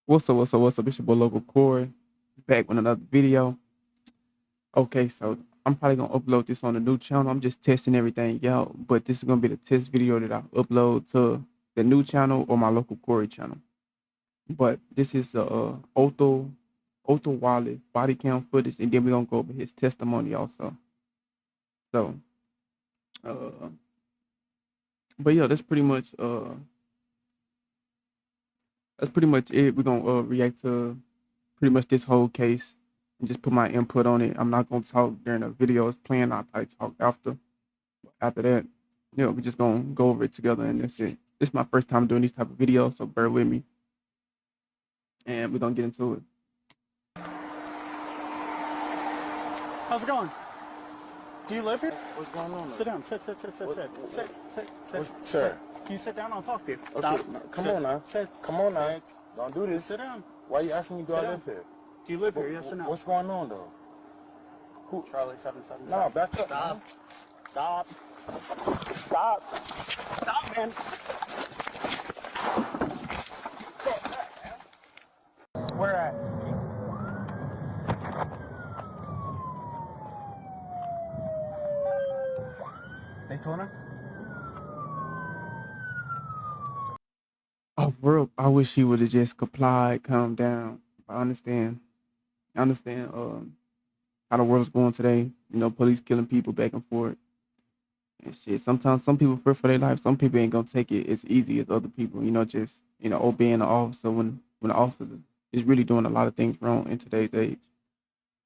What's up? It's your boy Local Corey, back with another video. Okay, so I'm probably gonna upload this on the new channel. I'm just testing everything out, but this is gonna be the test video that I upload to the new channel or my Local Corey channel. But this is Othal Wallace body cam footage, and then we're gonna go over his testimony also. So, uh, but yeah, that's pretty much it. We're gonna react to pretty much this whole case and just put my input on it. I'm not gonna talk during the video is playing. I'll probably talk after. After that, we're just gonna go over it together, and that's it. This is my first time doing these type of videos, so bear with me. And we're gonna get into it. How's it going? Do you live here? What's going on? Sit down. Sit. Sir. Can you sit down? I'll talk to you. Okay, Stop. come on now. Sit. Come on now. Don't do this. Sit down. Why are you asking me, do Sit I down. live here? Do you live here? Yes or no? What's going on, though? Who? Charlie 777. No, back up. Stop. Stop, man. Where at? Daytona? Oh, bro, I wish he would have just complied, calmed down. I understand. How the world's going today. Police killing people back and forth and shit. Sometimes some people fear for their life. Some people ain't gonna take it as easy as other people. Just obeying the officer when the officer is really doing a lot of things wrong in today's age.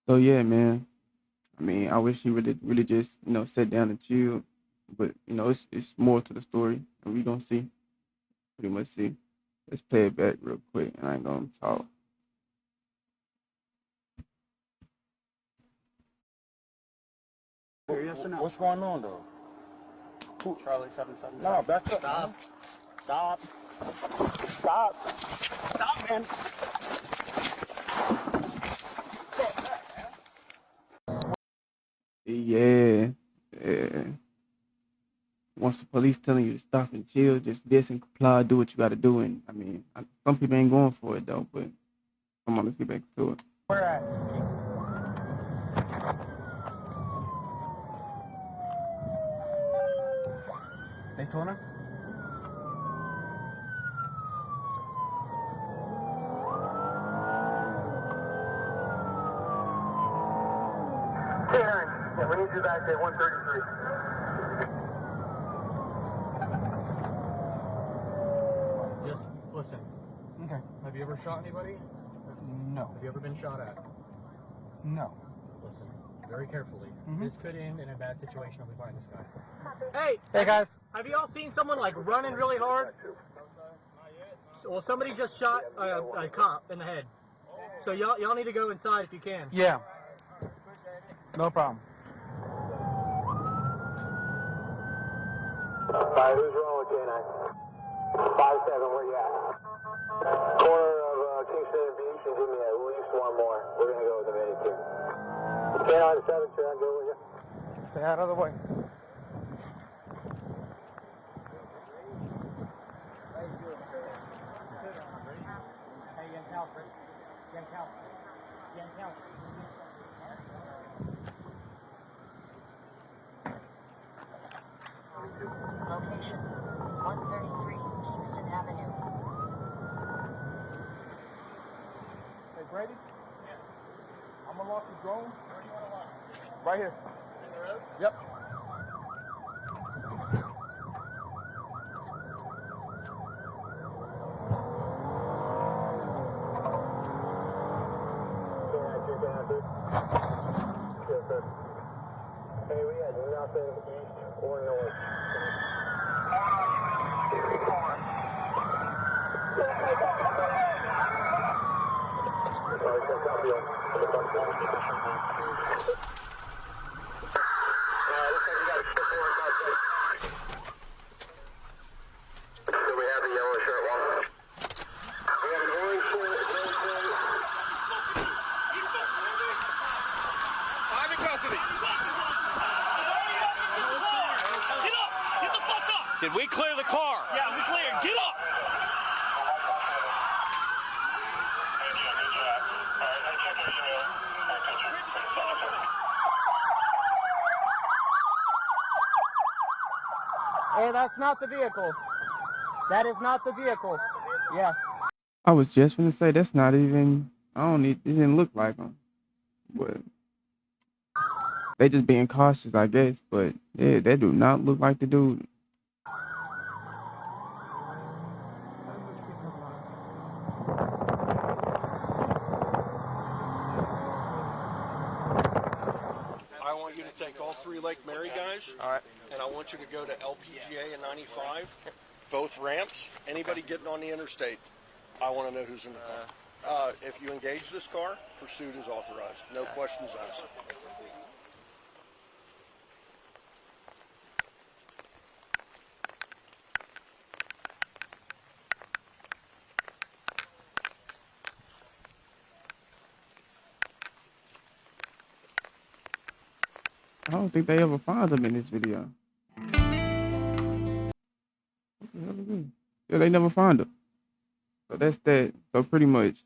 So yeah, man. I mean, I wish he really just sat down and chilled. But it's more to the story, and we gonna see. Pretty much see. Let's play it back real quick, and I ain't gonna talk. Yes or no? What's going on, though? Who? Charlie 777. No, back up. Stop, man. Yeah. Once the police telling you to stop and chill, just listen, comply, do what you got to do. And I mean, some people ain't going for it though. But come on, let's get back to it. Where at? Daytona? Yeah, we need you back at 133. Just listen. Okay. Have you ever shot anybody? No. Have you ever been shot at? No. Listen, very carefully. This could end in a bad situation if we find this guy. Hey guys. Have you all seen someone like running really hard? Well, somebody just shot a cop in the head. So y'all need to go inside if you can. Yeah. No problem. Alright, who's rolling with K9? 5-7, where you at? Corner of Kingston and Beach, and give me at least one more. We're gonna go with the mini team. K9 7, should I go with you? Stay out of the way. Location 133 Kingston Avenue. Hey, Brady? Yeah. I'm gonna launch the drone. Where do you want to launch? Right here. In the road? Yep. Yes, sir. Hey, we had nothing east or north. Did we clear the car? Yeah, we cleared. Get up! Hey, that's not the vehicle. That is not the vehicle. Yeah. I was just gonna say that's not even. I don't need. It didn't look like them, but they just being cautious, I guess. But yeah, that do not look like the dude. I want you to take all three Lake Mary guys. All right. And I want you to go to LPGA and 95, both ramps. Anybody getting on the interstate, I want to know who's in the car. If you engage this car, pursuit is authorized. No questions asked. I don't think they ever found him in this video. What the hell is this? Yeah, they never found him. So that's that. So pretty much,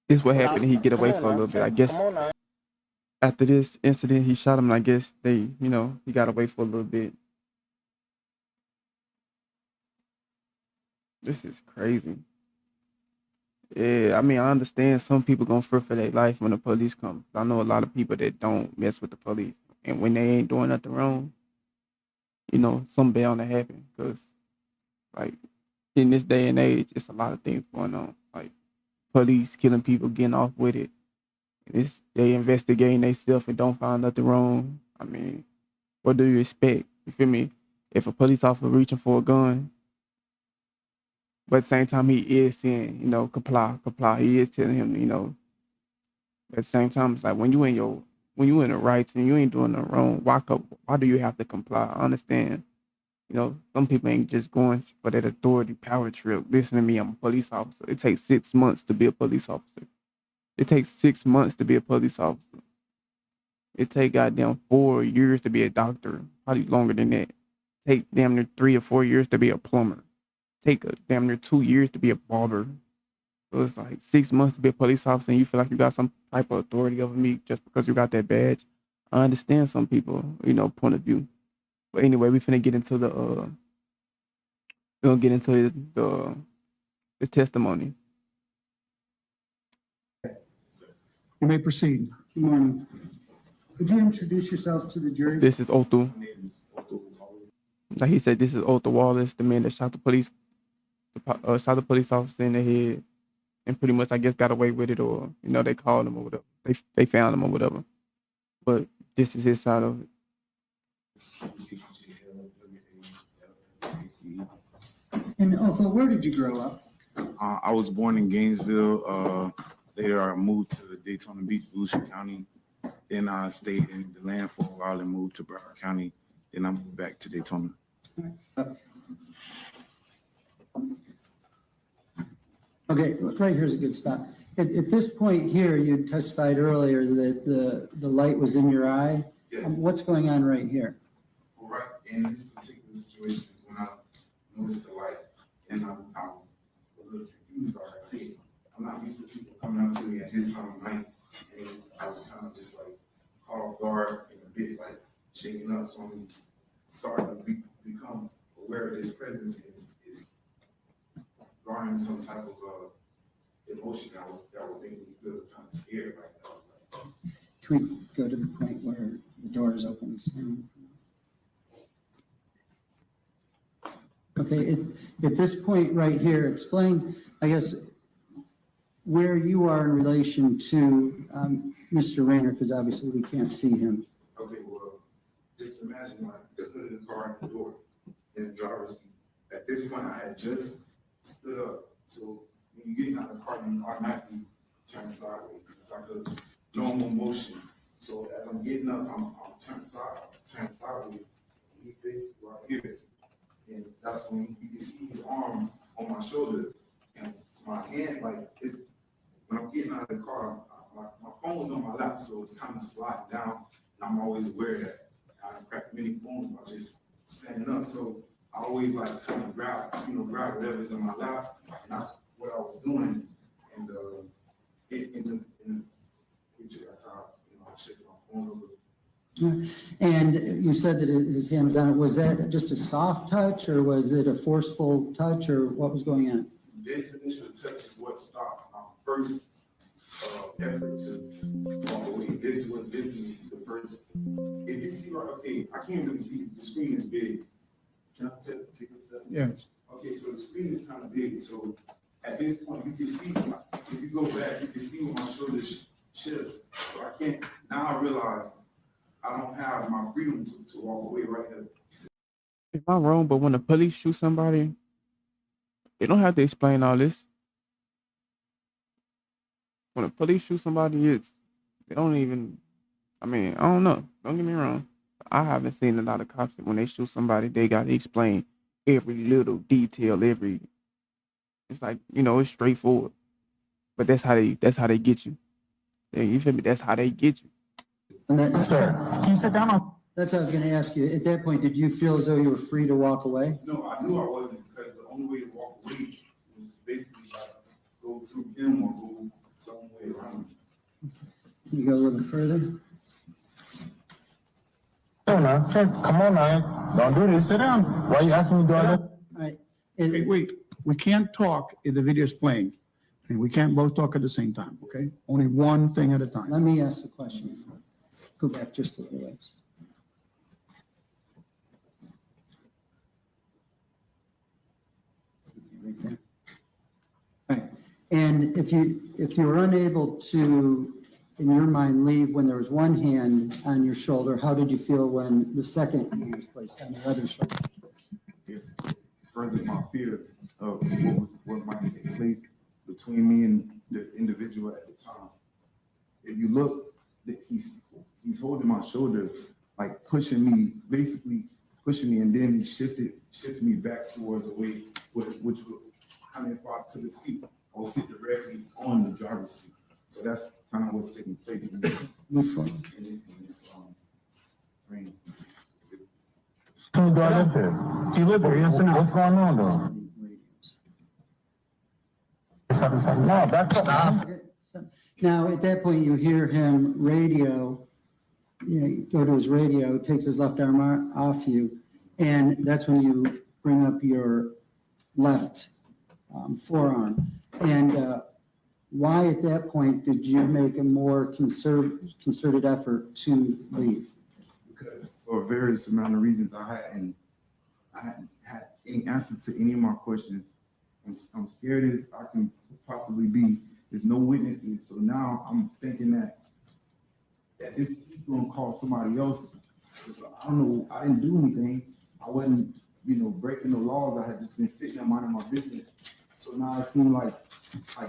this what happened. He get away for a little bit. I guess Come on now. after this incident, he shot him. And I guess they, he got away for a little bit. This is crazy. Yeah, I mean, I understand some people gonna fear for their life when the police come. I know a lot of people that don't mess with the police, and when they ain't doing nothing wrong, something bound to happen. Cause like in this day and age, it's a lot of things going on. Like police killing people, getting off with it. It's they investigating themselves and don't find nothing wrong. I mean, what do you expect? You feel me? If a police officer reaching for a gun, but at the same time he is saying, comply. He is telling him, at the same time, it's like when you in the rights and you ain't doing nothing wrong, why do you have to comply? I understand. Some people ain't just going for that authority power trip. Listen to me, I'm a police officer. It takes 6 months to be a police officer. It takes 6 months to be a police officer. It take goddamn 4 years to be a doctor. Probably longer than that. Take damn near 3 or 4 years to be a plumber. Take damn near 2 years to be a barber. So it's like 6 months to be a police officer and you feel like you got some type of authority over me just because you got that badge. I understand some people, point of view. But anyway, we finna get into we're gonna get into the testimony. You may proceed. Good morning. Could you introduce yourself to the jury? This is Othal. Like he said, this is Othal Wallace, the man that shot the police officer in the head, and pretty much I guess got away with it, or they called him or whatever. They found him or whatever. But this is his side of it. And Othal, where did you grow up? I was born in Gainesville. Later, I moved to Daytona Beach, Volusia County. Then I stayed in the land for a while and moved to Broward County. Then I moved back to Daytona. Okay, right here's a good stop. At this point here, you testified earlier that the light was in your eye. Yes. What's going on right here? Well, right in this particular situation is when I noticed the light, and I'm a little confused. Like I said, I'm not used to people coming up to me at this time of night, and I was kind of just like caught off guard and a bit like shaking up. So I'm starting to become aware of this presence is garnering some type of emotion that would make me feel kind of scared. Like I was like, Can we go to the point where the door is open? Okay, at this point right here, explain, I guess, where you are in relation to Mr. Raynor, because obviously we can't see him. okay, well, just imagine like the hood of the car and the door in the driver's seat. At this point, I had just stood up. So when you get out of the car, you automatically turn sideways. It's like a normal motion. So as I'm getting up, I'm turning sideways. He's basically right here. And that's when you can see his arm on my shoulder. And my hand, like, when I'm getting out of the car, my phone's on my lap, so it's kind of sliding down. And I'm always aware that I crack many phones by just standing up. So I always like kind of grab whatever's in my lap. And that's what I was doing. And in the picture, that's how, I shake my phone over. And you said that his hand was on it. Was that just a soft touch, or was it a forceful touch, or what was going on? This initial touch is what stopped my first effort to walk away. This is the first. If you see, right, okay, I can't really see. The screen is big. Can I take a step? Yeah. Okay, so the screen is kind of big. So at this point, you can see, if you go back, you can see where my shoulders shifts. So I can't, now I realize I don't have my freedom to walk away right here. If I'm wrong, but when the police shoot somebody, they don't have to explain all this. When the police shoot somebody, they don't even. I mean, I don't know. Don't get me wrong. I haven't seen a lot of cops that when they shoot somebody, they got to explain every little detail. It's like it's straightforward. But that's how they get you. Yeah, you feel me? That's how they get you. And that, Sir, can you sit down? that's what I was going to ask you. At that point, did you feel as though you were free to walk away? No, I knew I wasn't, because the only way to walk away was to basically like go through him or go some way around him. Can you go a little further? Come on now, sir, come on now. Don't do this. Sit down. Why are you asking me to do all that? All right. Hey, wait, we can't talk if the video is playing, and we can't both talk at the same time, okay? Only one thing at a time. Let me ask the question. Go back just a little ways. Right there. All right. And if you were unable to, in your mind, leave when there was one hand on your shoulder, how did you feel when the second hand was placed on your other shoulder? It furthered my fear of what might take place between me and the individual at the time. If you look, he's holding my shoulder, like pushing me, basically pushing me, and then he shifted me back towards the way, which would, I mean, if I took a seat, I would sit directly on the driver's seat. So that's kind of what's taking place in this frame. Do I live here? Do you live here? Yes or no? What's going on though? No, back up now. Now, at that point, you hear him radio, you go to his radio, takes his left arm off you, and that's when you bring up your left forearm. And why at that point did you make a more concerted effort to leave? Because for various amount of reasons, I hadn't had any answers to any of my questions. I'm scared as I can possibly be. There's no witnesses, so now I'm thinking that he's gonna call somebody else. So I don't know. I didn't do anything. I wasn't, breaking the laws. I had just been sitting there minding my business. So now it seems like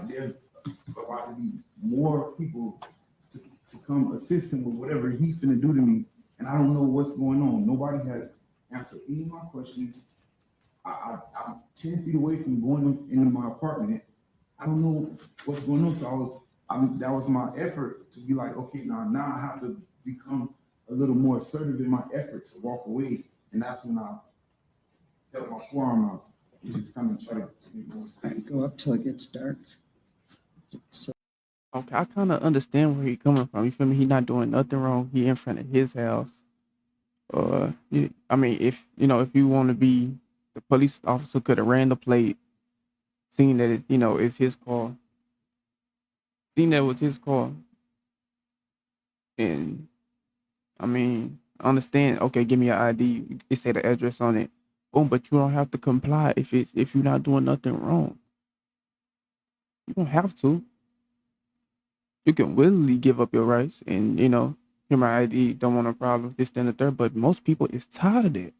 there's about to be more people to come assist him with whatever he's gonna do to me, and I don't know what's going on. Nobody has answered any of my questions. I'm 10 feet away from going into my apartment. I don't know what's going on. So that was my effort to be like, okay, now I have to become a little more assertive in my effort to walk away. And that's when I held my forearm out. And just kind of try to Go up till it gets dark. So, Okay, I kind of understand where he's coming from. You feel me? He's not doing nothing wrong. He in front of his house. I mean, if you want to be, the police officer could have ran the plate, seen that it's his car, seen that it was his car, and I mean, I understand. Okay, give me your ID. It say the address on it. Boom, but you don't have to comply if you're not doing nothing wrong. You don't have to. You can willingly give up your rights and here my ID, don't want no problems, this, then, the third. But most people is tired of that.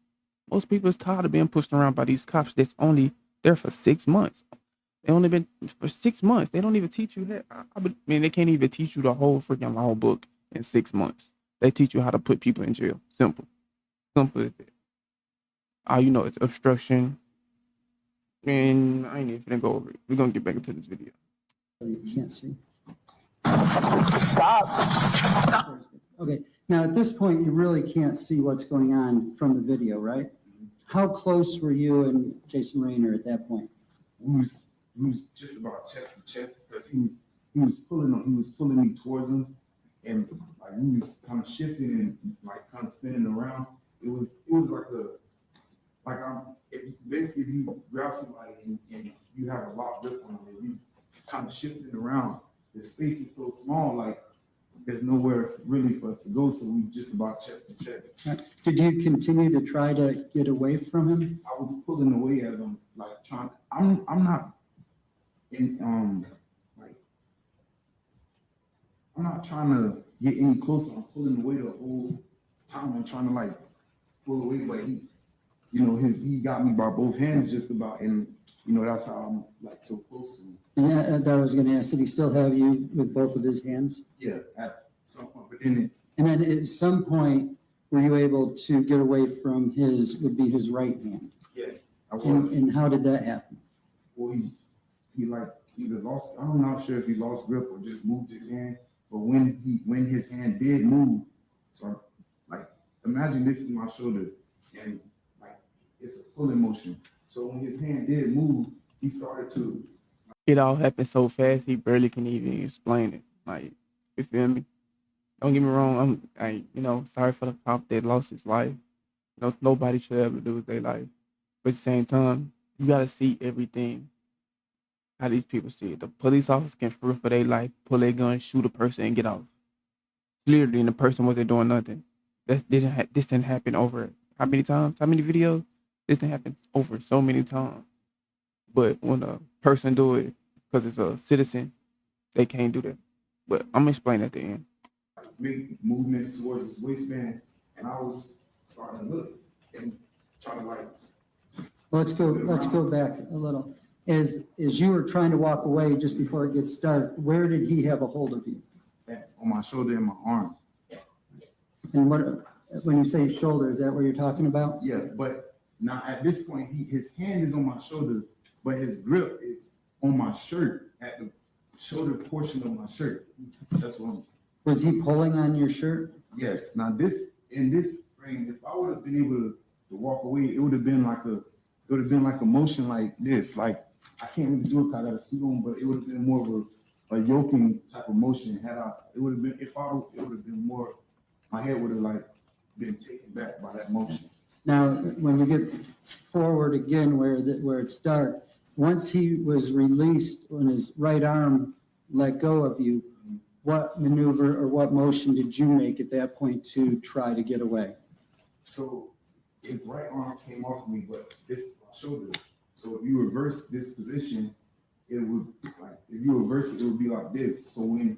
Most people is tired of being pushed around by these cops that's only there for 6 months. They only been for 6 months. They don't even teach you that. I mean, they can't even teach you the whole freaking law book in 6 months. They teach you how to put people in jail. Simple as that. All you know is obstruction. And I ain't even gonna go over it. We're gonna get back into this video. you can't see. Stop. Okay, now at this point, you really can't see what's going on from the video, right? How close were you and Jason Raynor at that point? We was just about chest to chest, because he was pulling me towards him, and like we was kind of shifting and like kind of spinning around. It was like basically if you grab somebody and you have a locked grip on them and you kind of shifting around, the space is so small, like there's nowhere really for us to go, so we just about chest to chest. Did you continue to try to get away from him? I was pulling away as I'm like trying. I'm not in like I'm not trying to get any closer. I'm pulling away the whole time. I'm trying to like pull away, but he got me by both hands just about, and that's how I'm like so close to him. And that I was gonna ask, did he still have you with both of his hands? Yeah, at some point, but then And then at some point, were you able to get away from would be his right hand? yes, I was. And how did that happen? Well, he like either lost. I'm not sure if he lost grip or just moved his hand. But when his hand did move, so like imagine this is my shoulder and like it's a pulling motion. So when his hand did move, he started to. It all happened so fast he barely can even explain it. Like, you feel me? Don't get me wrong. Sorry for the cop that lost his life. Nobody should ever lose their life. But at the same time, you gotta see everything. How these people see it. The police officer can fear for their life, pull their gun, shoot a person, and get off. Clearly, and the person wasn't doing nothing. This didn't happen over how many times? How many videos? This didn't happen over so many times. But when a person do it because it's a citizen, they can't do that. But I'm gonna explain at the end. Make movements towards his waistband, and I was starting to look and trying to like. Let's go back a little. As you were trying to walk away just before it gets dark, where did he have a hold of you? On my shoulder and my arm. And when you say shoulder, is that what you're talking about? Yeah, but now at this point, his hand is on my shoulder, but his grip is on my shirt at the shoulder portion of my shirt. That's what. Was he pulling on your shirt? Yes. Now in this frame, if I would have been able to walk away, it would have been like a motion like this. Like I can't really do it because I got a suit on, but it would have been more of a yoking type of motion. It would have been more. My head would have like been taken back by that motion. Now, when you get forward again where it's dark, once he was released, when his right arm let go of you, what maneuver or what motion did you make at that point to try to get away? So his right arm came off me, but this is my shoulder. So if you reverse this position, it would it would be like this. So when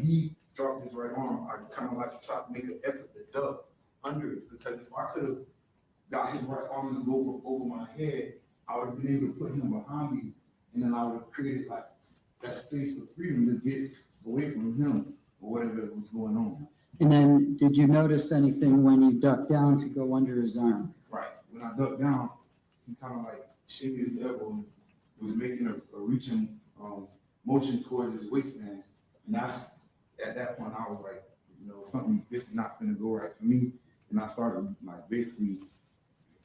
he dropped his right arm, I kind of like tried to make an effort to duck under it, because if I could have got his right arm to go over my head, I would have been able to put him behind me, and then I would have created like that space of freedom to get away from him or whatever was going on. And then did you notice anything when you ducked down to go under his arm? Right. When I ducked down, he kind of like shimmied his elbow and was making a reaching motion towards his waistband. And that's at that point I was like, something, this is not going to go right for me. And I started like basically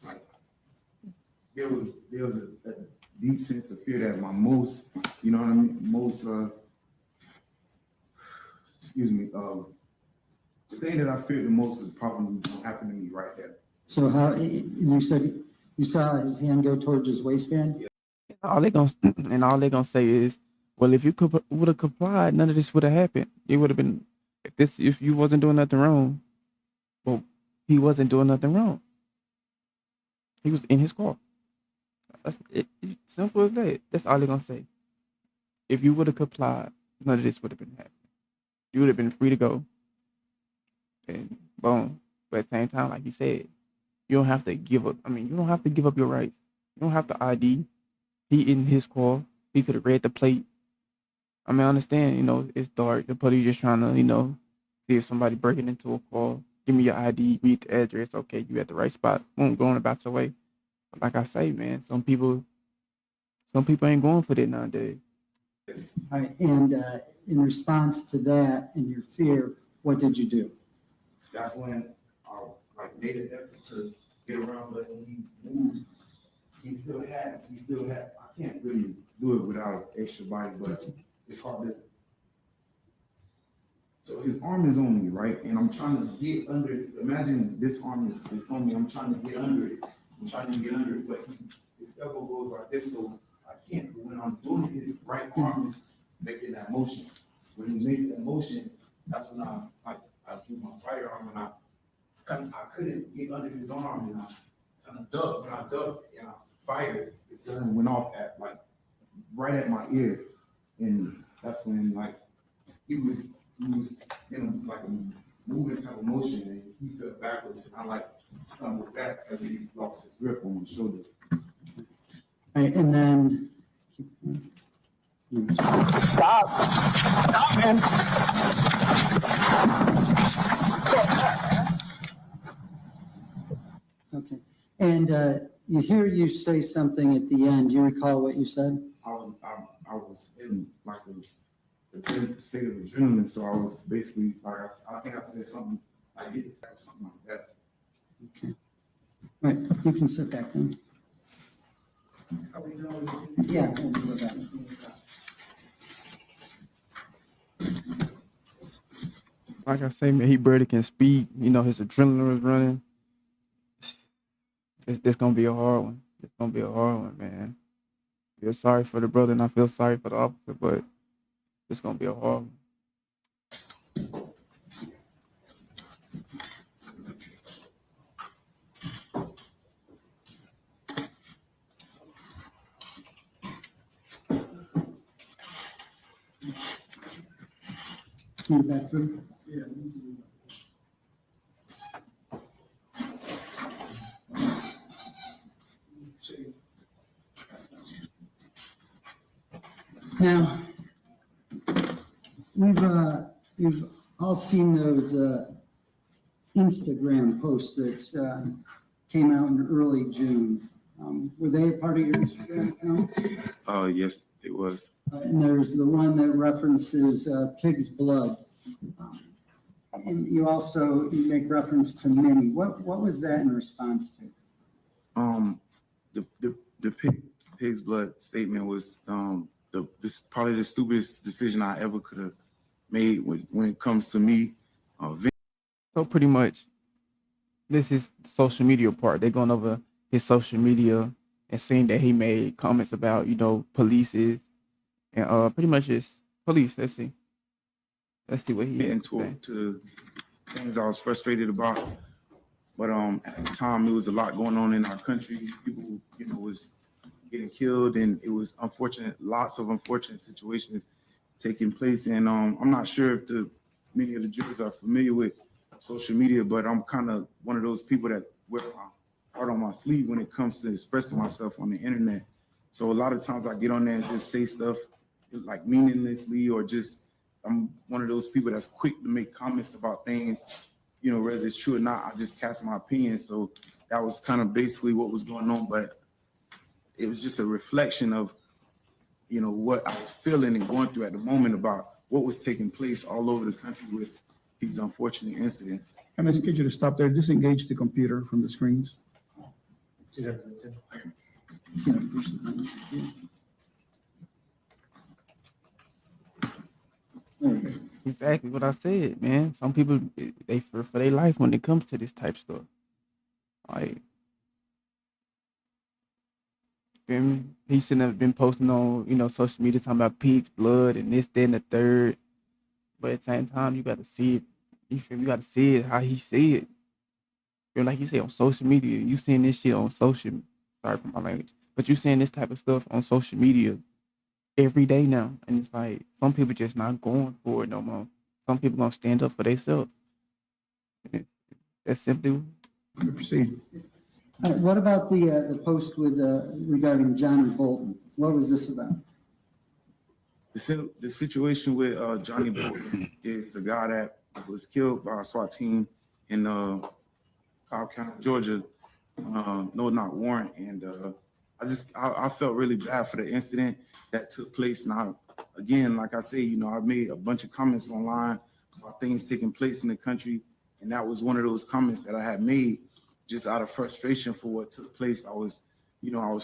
like there was a deep sense of fear that my most, the thing that I feared the most is probably going to happen to me right there. So you said you saw his hand go towards his waistband? Yeah. All they gonna say is, well, if you would have complied, none of this would have happened. It would have been if you wasn't doing nothing wrong. Well, he wasn't doing nothing wrong. He was in his car. That's it, simple as that. That's all they're gonna say. If you would have complied, none of this would have been happening. You would have been free to go. And boom. But at the same time, like he said, you don't have to give up. I mean, you don't have to give up your rights. You don't have to ID. He in his car. He could have read the plate. I mean, I understand, it's dark. The police just trying to, see if somebody breaking into a car. Give me your ID, read the address. Okay, you at the right spot. Boom, going about your way. But like I say, man, some people ain't going for that nowadays. All right, and in response to that and your fear, what did you do? That's when I made an effort to get around, but when he moved, he still had, I can't really do it without extra body, but it's hard So his arm is on me, right? And I'm trying to get under it. Imagine this arm is on me. I'm trying to get under it. But his elbow goes like this, so I can't. But when I'm doing it, his right arm is making that motion. When he makes that motion, that's when I drew my firearm and I couldn't get under his arm, and I kind of ducked. When I ducked and I fired, the gun went off at right at my ear, and that's when he was in a moving type of motion, and he fell backwards, and I stumbled back as he lost his grip on my shoulder. Right, and then. Stop, man. Okay, and you say something at the end. Do you recall what you said? I was in a state of adrenaline, so I was basically I think I said something like it or something like that. Okay. Right, you can sit back down. Are we done? Yeah. We'll do that. Like I say, man, he barely can speak. You know, his adrenaline was running. It's gonna be a hard one. It's gonna be a hard one, man. I feel sorry for the brother, and I feel sorry for the officer, but it's gonna be a hard one. Move back through. Yeah. Now, we've all seen those Instagram posts that came out in early June. Were they a part of your Instagram account? Yes, it was. And there's the one that references pig's blood. And you make reference to Minnie. What was that in response to? The pig's blood statement was this probably the stupidest decision I ever could have made when it comes to me. So pretty much, this is the social media part. They're going over his social media and seeing that he made comments about, polices and pretty much just police. Let's see what he had to say. To things I was frustrated about. But at the time, there was a lot going on in our country. People, was getting killed, and it was unfortunate. Lots of unfortunate situations taking place. And I'm not sure if many of the jurors are familiar with social media, but I'm kind of one of those people that wear my heart on my sleeve when it comes to expressing myself on the internet. So a lot of times I get on there and just say stuff like meaninglessly, or just I'm one of those people that's quick to make comments about things, whether it's true or not. I just cast my opinion. So that was kind of basically what was going on, but it was just a reflection of, what I was feeling and going through at the moment about what was taking place all over the country with these unfortunate incidents. Can I get you to stop there? Disengage the computer from the screens. Exactly what I said, man. Some people, they fear for their life when it comes to this type stuff. Like, feel me? He shouldn't have been posting on, social media talking about pig's blood and this, that, and the third. But at the same time, you got to see it. You feel me? You got to see it how he see it. Feel like he said on social media. You seeing this shit on social. Sorry for my language, but you seeing this type of stuff on social media every day now, and it's like some people just not going for it no more. Some people gonna stand up for themselves. That's simply. Proceed. What about the post with regarding Johnny Bolton? What was this about? The situation with Johnny Bolton is a guy that was killed by a SWAT team in Cobb County, Georgia. No, not Warren. And I felt really bad for the incident that took place. And again, like I say, I made a bunch of comments online about things taking place in the country. And that was one of those comments that I had made just out of frustration for what took place. I was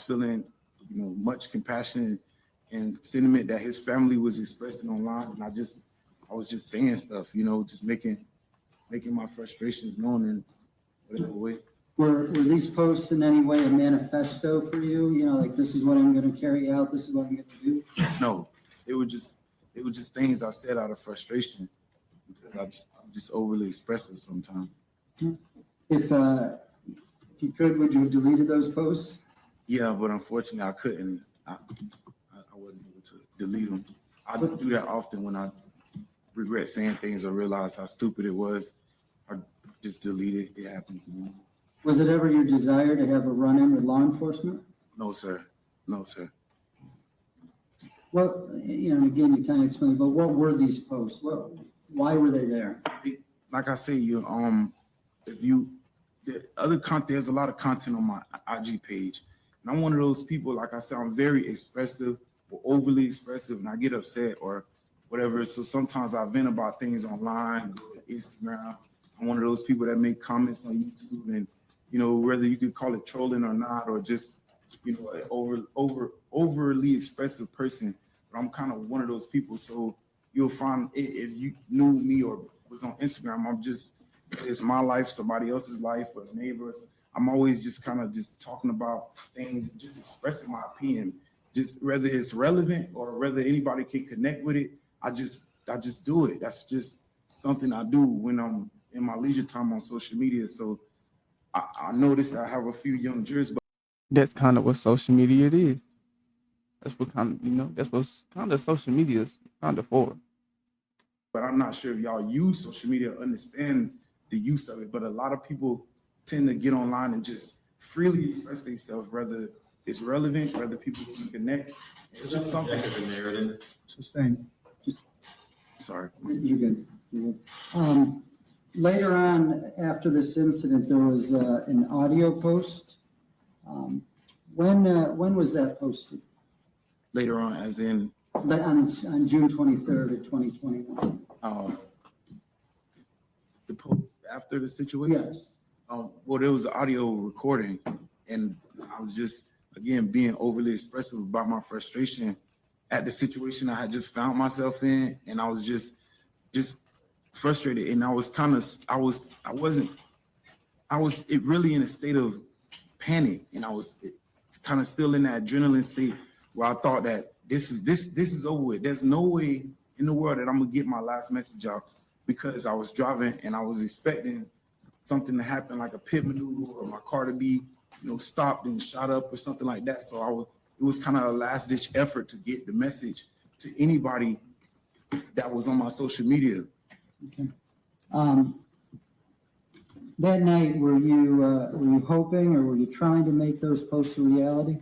feeling, much compassion and sentiment that his family was expressing online. And I just was just saying stuff, you know, just making my frustrations known in whatever way. Were these posts in any way a manifesto for you? You know, like, this is what I'm gonna carry out, this is what I'm gonna do? No, it was just things I said out of frustration because I'm just overly expressive sometimes. If you could, would you have deleted those posts? Yeah, but unfortunately I couldn't. I wasn't able to delete them. I do that often when I regret saying things or realize how stupid it was. I just delete it. It happens. Was it ever your desire to have a run-in with law enforcement? No, sir. No, sir. What, you know, and again, you kind of explained, but what were these posts? Why were they there? Like I say, if you, there's a lot of content on my IG page. And I'm one of those people, like I said, I'm very expressive or overly expressive, and I get upset or whatever. So sometimes I vent about things online, go to Instagram. I'm one of those people that make comments on YouTube, and, you know, whether you could call it trolling or not, or just, you know, an overly expressive person. But I'm kind of one of those people. So you'll find if you knew me or was on Instagram, it's my life, somebody else's life, or neighbors. I'm always just kind of just talking about things, just expressing my opinion, just whether it's relevant or whether anybody can connect with it. I just do it. That's just something I do when I'm in my leisure time on social media. So I noticed I have a few young jurors, but That's kind of what social media is. That's what kind of, you know, that's what kind of social media is kind of for. I'm not sure if y'all use social media, understand the use of it. But a lot of people tend to get online and just freely express themselves, whether it's relevant, whether people can connect. It's just something. narrative. Sustained. Sorry. You're good. You're good. Later on, after this incident, there was an audio post. When was that posted? Later on, as in On June 23rd of 2021. The post after the situation? Yes. Well, there was an audio recording, and I was just, again, being overly expressive about my frustration at the situation I had just found myself in, and I was just frustrated, and I was really in a state of panic, and I was kind of still in that adrenaline state where I thought that this is over with. There's no way in the world that I'm gonna get my last message out, because I was driving and I was expecting something to happen, like a pit maneuver or my car to be, you know, stopped and shot up or something like that. So it was kind of a last ditch effort to get the message to anybody that was on my social media. Okay. That night, were you hoping, or were you trying to make those posts a reality?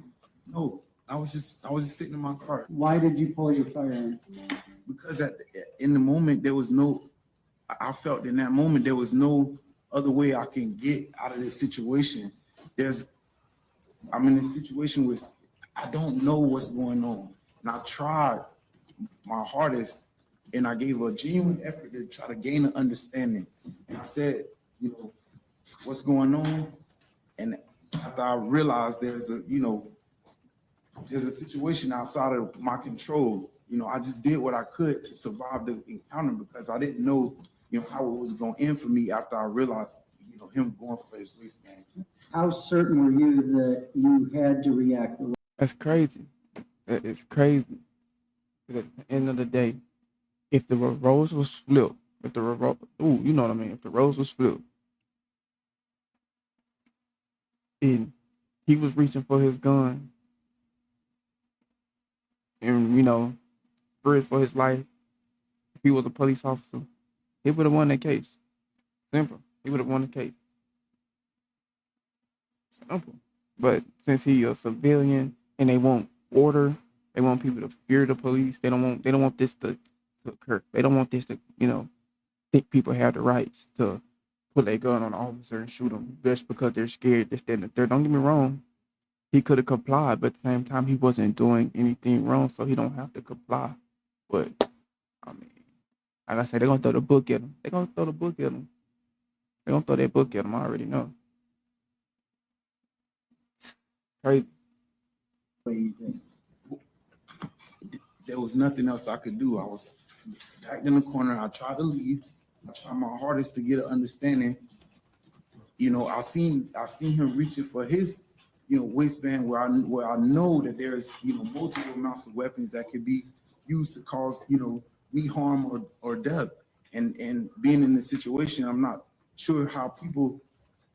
No, I was just sitting in my car. Why did you pull your firearm? Because in the moment, I felt in that moment there was no other way I can get out of this situation. I'm in a situation where I don't know what's going on, and I tried my hardest, and I gave a genuine effort to try to gain an understanding. And I said, you know, what's going on? And after I realized there's a situation outside of my control, you know, I just did what I could to survive the encounter, because I didn't know, you know, how it was going to end for me after I realized, you know, him going for his waistband. How certain were you that you had to react? That's crazy. It's crazy. At the end of the day, if the roles was flipped, you know what I mean? If the roles was flipped, and he was reaching for his gun, and, you know, feared for his life, if he was a police officer, he would have won that case. Simple. He would have won the case. Simple. But since he a civilian and they want order, they want people to fear the police. They don't want this to occur. They don't want this to, you know, think people have the rights to put their gun on an officer and shoot them just because they're scared, this, that, and the third. Don't get me wrong. He could have complied, but at the same time, he wasn't doing anything wrong, so he don't have to comply. But, I mean, like I said, they're going to throw the book at him. They're going to throw the book at him. They're going to throw that book at him. I already know. Crazy. There was nothing else I could do. I was backed in the corner. I tried to leave. I tried my hardest to get an understanding. You know, I seen him reaching for his, you know, waistband where I know that there's, you know, multiple amounts of weapons that could be used to cause, you know, me harm or death. And being in this situation, I'm not sure how people,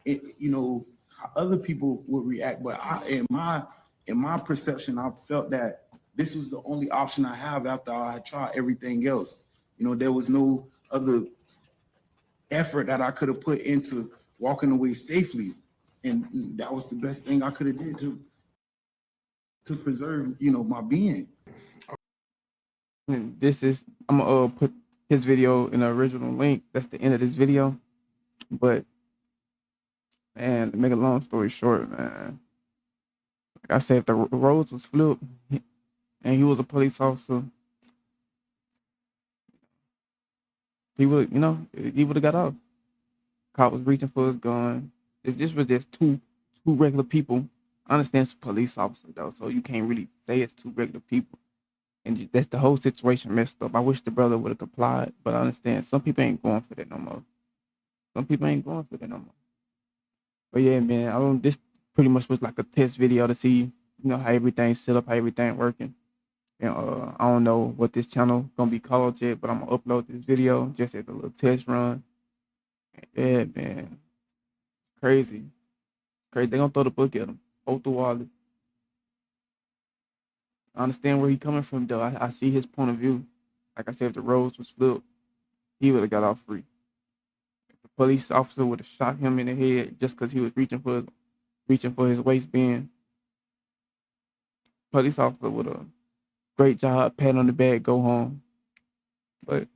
you know, how other people would react. But in my perception, I felt that this was the only option I have after I had tried everything else. You know, there was no other effort that I could have put into walking away safely, and that was the best thing I could have did to preserve, you know, my being. And I'm gonna put his video in the original link. That's the end of this video. But man, to make a long story short, man, like I said, if the roads was flipped and he was a police officer, he would, you know, he would have got off. Cop was reaching for his gun. If this was just two regular people, I understand it's a police officer though, so you can't really say it's two regular people. And that's the whole situation messed up. I wish the brother would have complied, but I understand some people ain't going for that no more. Some people ain't going for that no more. But yeah, man, this pretty much was like a test video to see, you know, how everything's set up, how everything working. And I don't know what this channel gonna be called yet, but I'm gonna upload this video just as a little test run. Yeah, man, crazy. Crazy. They gonna throw the book at him. Othal Wallace. I understand where he coming from though. I see his point of view. Like I said, if the roads was flipped, he would have got off free. If the police officer would have shot him in the head just because he was reaching for his waistband, police officer would have great job, pat on the back, go home. But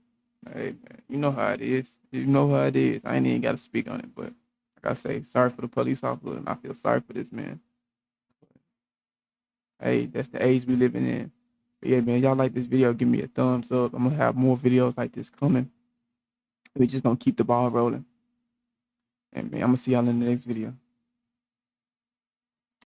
hey, man, you know how it is. You know how it is. I ain't even got to speak on it, but like I say, sorry for the police officer, and I feel sorry for this man. Hey, that's the age we living in. But yeah, man, y'all like this video, give me a thumbs up. I'm gonna have more videos like this coming. We just gonna keep the ball rolling. And man, I'm gonna see y'all in the next video.